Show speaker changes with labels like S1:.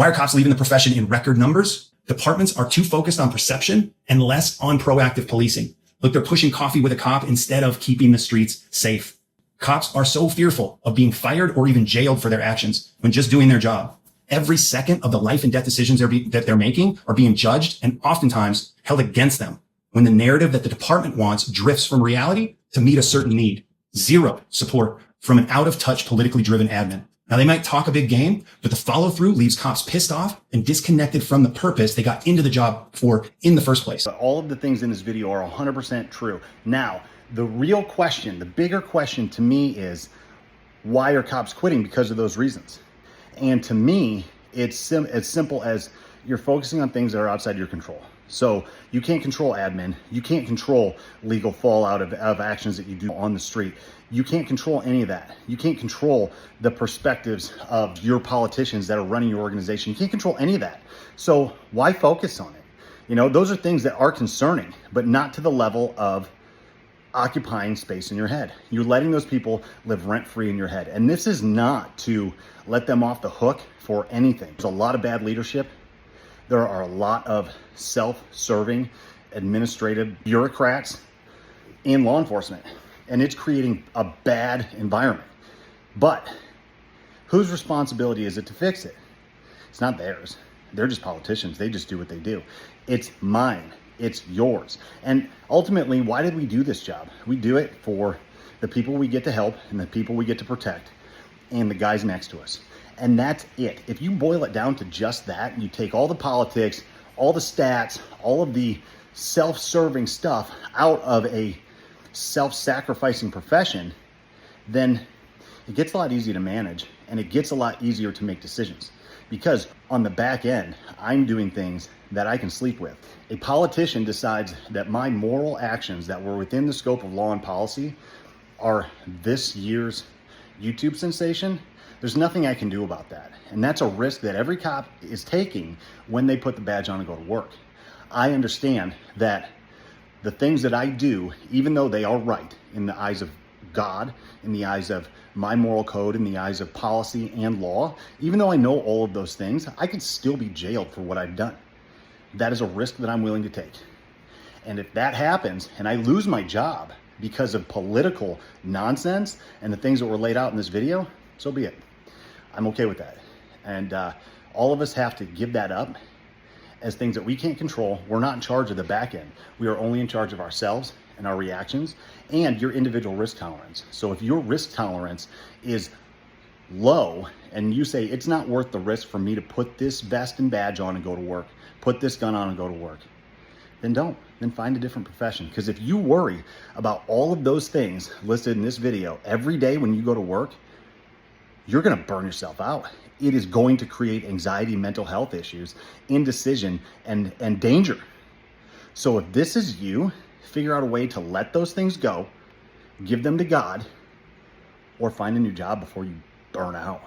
S1: Why are cops leaving the profession in record numbers? Departments are too focused on perception and less on proactive policing. Look, they're pushing coffee with a cop instead of keeping the streets safe. Cops are so fearful of being fired or even jailed for their actions when just doing their job. Every second of the life and death decisions that they're making are being judged and oftentimes held against them when the narrative that the department wants drifts from reality to meet a certain need. Zero support from an out-of-touch, politically driven admin. Now, they might talk a big game, but the follow-through leaves cops pissed off and disconnected from the purpose they got into the job for in the first place.
S2: All of the things in this video are 100% true. Now, the real question, the bigger question to me is, why are cops quitting? Because of those reasons. And to me, it's as simple as you're focusing on things that are outside your control. So you can't control admin. You can't control legal fallout of actions that you do on the street. You can't control any of that. You can't control the perspectives of your politicians that are running your organization. You can't control any of that. So why focus on it? You know, those are things that are concerning, but not to the level of occupying space in your head. You're letting those people live rent-free in your head. And this is not to let them off the hook for anything. There's a lot of bad leadership. There are a lot of self-serving administrative bureaucrats in law enforcement, and it's creating a bad environment. But whose responsibility is it to fix it? It's not theirs. They're just politicians. They just do what they do. It's mine. It's yours. And ultimately, why did we do this job? We do it for the people we get to help and the people we get to protect and the guys next to us. And that's it. If you boil it down to just that, you take all the politics, all the stats, all of the self-serving stuff out of a self-sacrificing profession, then it gets a lot easier to manage and it gets a lot easier to make decisions. Because on the back end, I'm doing things that I can sleep with. A politician decides that my moral actions that were within the scope of law and policy are this year's YouTube sensation. There's nothing I can do about that. And that's a risk that every cop is taking when they put the badge on and go to work. I understand that the things that I do, even though they are right in the eyes of God, in the eyes of my moral code, in the eyes of policy and law, even though I know all of those things, I could still be jailed for what I've done. That is a risk that I'm willing to take. And if that happens and I lose my job because of political nonsense and the things that were laid out in this video, so be it. I'm okay with that. And all of us have to give that up as things that we can't control. We're not in charge of the back end. We are only in charge of ourselves and our reactions and your individual risk tolerance. So if your risk tolerance is low and you say it's not worth the risk for me to put this vest and badge on and go to work, put this gun on and go to work, then don't. Then find a different profession. Because if you worry about all of those things listed in this video every day when you go to work, you're going to burn yourself out. It is going to create anxiety, mental health issues, indecision, and danger. So if this is you, figure out a way to let those things go, give them to God, or find a new job before you burn out.